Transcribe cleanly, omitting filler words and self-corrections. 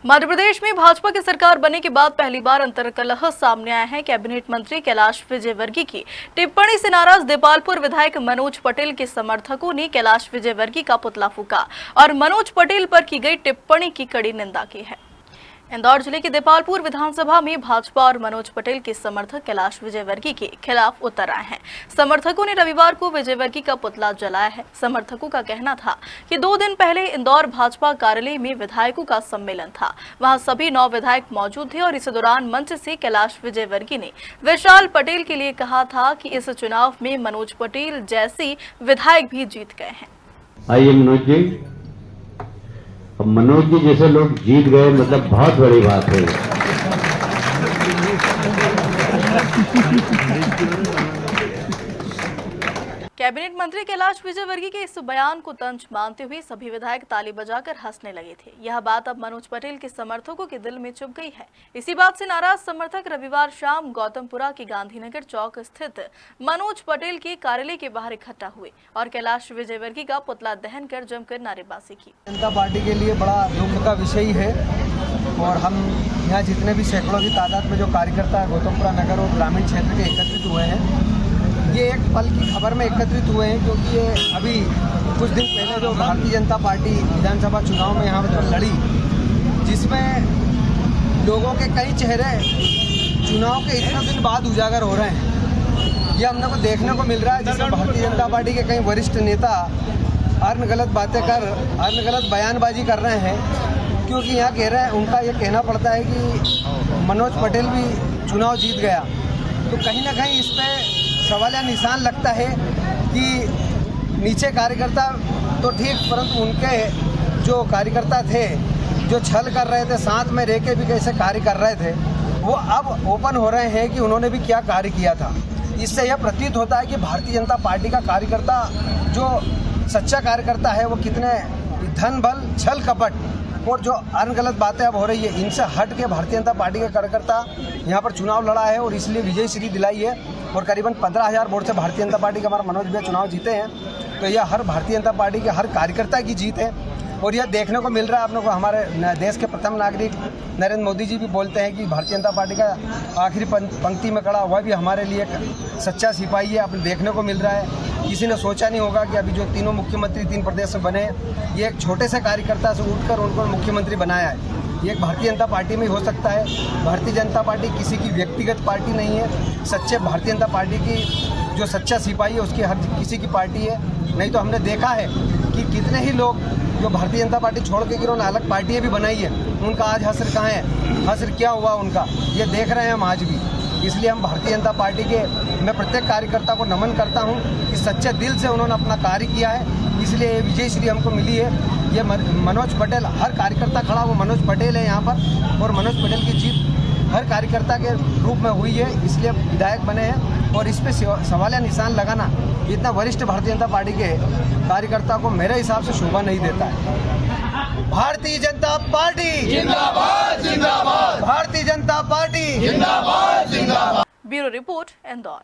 मध्य प्रदेश में भाजपा की सरकार बनने के बाद पहली बार अंतर्कलह सामने आया है। कैबिनेट मंत्री कैलाश विजयवर्गीय की टिप्पणी से नाराज देपालपुर विधायक मनोज पटेल के समर्थकों ने कैलाश विजयवर्गीय का पुतला फूंका और मनोज पटेल पर की गई टिप्पणी की कड़ी निंदा की है। इंदौर जिले के देपालपुर विधानसभा में भाजपा और मनोज पटेल के समर्थक कैलाश विजयवर्गीय के खिलाफ उतर आए हैं। समर्थकों ने रविवार को विजयवर्गीय का पुतला जलाया है। समर्थकों का कहना था कि 2 दिन पहले इंदौर भाजपा कार्यालय में विधायकों का सम्मेलन था। वहां सभी 9 विधायक मौजूद थे और इस दौरान मंच से कैलाश विजयवर्गीय ने विशाल पटेल के लिए कहा था कि इस चुनाव में मनोज पटेल जैसी विधायक भी जीत गए हैं। आइए मनोज जी, अब मनोज जी जैसे लोग जीत गए मतलब बहुत बड़ी बात है। कैबिनेट मंत्री कैलाश विजयवर्गीय के इस बयान को तंज मानते हुए सभी विधायक ताली बजाकर हंसने लगे थे। यह बात अब मनोज पटेल के समर्थकों के दिल में चुभ गई है। इसी बात से नाराज समर्थक रविवार शाम गौतमपुरा के गांधीनगर चौक स्थित मनोज पटेल के कार्यालय के बाहर इकट्ठा हुए और कैलाश विजयवर्गीय का पुतला दहन कर जमकर नारेबाजी की। जनता पार्टी के लिए बड़ा दुख का विषय है और हम यहाँ जितने भी सैकड़ों की तादाद में जो कार्यकर्ता गौतमपुरा नगर और ग्रामीण क्षेत्र के एकत्रित हुए हैं, ये एक पल की खबर में एकत्रित हुए हैं क्योंकि ये अभी कुछ दिन पहले जो भारतीय जनता पार्टी विधानसभा चुनाव में यहाँ पर लड़ी, जिसमें लोगों के कई चेहरे चुनाव के इतने दिन बाद उजागर हो रहे हैं, ये हमने को देखने को मिल रहा है। जिसमें भारतीय जनता पार्टी के कई वरिष्ठ नेता अर्न गलत बातें कर अर्न गलत बयानबाजी कर रहे हैं, क्योंकि यहाँ कह रहे हैं, उनका ये कहना पड़ता है कि मनोज पटेल भी चुनाव जीत गया। तो कहीं ना कहीं इस पर सवालिया निशान लगता है कि नीचे कार्यकर्ता तो ठीक, परंतु उनके जो कार्यकर्ता थे जो छल कर रहे थे, साथ में रह के भी कैसे कार्य कर रहे थे, वो अब ओपन हो रहे हैं कि उन्होंने भी क्या कार्य किया था। इससे यह प्रतीत होता है कि भारतीय जनता पार्टी का कार्यकर्ता जो सच्चा कार्यकर्ता है वो कितने धन बल छल कपट और जो अन्य गलत बातें अब हो रही है, इनसे हट के भारतीय जनता पार्टी के कार्यकर्ता यहाँ पर चुनाव लड़ा है और इसलिए विजय श्री दिलाई है और करीबन 15,000 वोट से भारतीय जनता पार्टी के हमारा मनोज भैया चुनाव जीते हैं। तो यह हर भारतीय जनता पार्टी के हर कार्यकर्ता की जीत है और यह देखने को मिल रहा है। अपने को हमारे देश के प्रथम नागरिक नरेंद्र मोदी जी भी बोलते हैं कि भारतीय जनता पार्टी का आखिरी पंक्ति में खड़ा हुआ भी हमारे लिए एक सच्चा सिपाही है। अपने देखने को मिल रहा है। किसी ने सोचा नहीं होगा कि अभी जो तीनों मुख्यमंत्री 3 प्रदेश में बने, ये एक छोटे से कार्यकर्ता से उठकर उनको मुख्यमंत्री बनाया है। ये एक भारतीय जनता पार्टी में हो सकता है। भारतीय जनता पार्टी किसी की व्यक्तिगत पार्टी नहीं है। सच्चे भारतीय जनता पार्टी की जो सच्चा सिपाही है उसकी हर किसी की पार्टी है। नहीं तो हमने देखा है कि कितने ही लोग जो भारतीय जनता पार्टी छोड़ के उन्होंने अलग पार्टियाँ भी बनाई है, उनका आज हश्र कहाँ है, हश्र क्या हुआ उनका, ये देख रहे हैं हम आज भी। इसलिए हम भारतीय जनता पार्टी के मैं प्रत्येक कार्यकर्ता को नमन करता हूं कि सच्चे दिल से उन्होंने अपना कार्य किया है, इसलिए विजय श्री हमको मिली है। ये मनोज पटेल, हर कार्यकर्ता खड़ा वो मनोज पटेल है यहाँ पर और मनोज पटेल की जीत हर कार्यकर्ता के रूप में हुई है, इसलिए विधायक बने हैं। और इस पर सवालिया निशान लगाना इतना वरिष्ठ भारतीय जनता पार्टी के कार्यकर्ता को मेरे हिसाब से शोभा नहीं देता है। भारतीय जनता पार्टी जिंदाबाद जिंदाबाद, भारतीय जनता पार्टी जिंदाबाद जिंदाबाद। Bureau report Indore.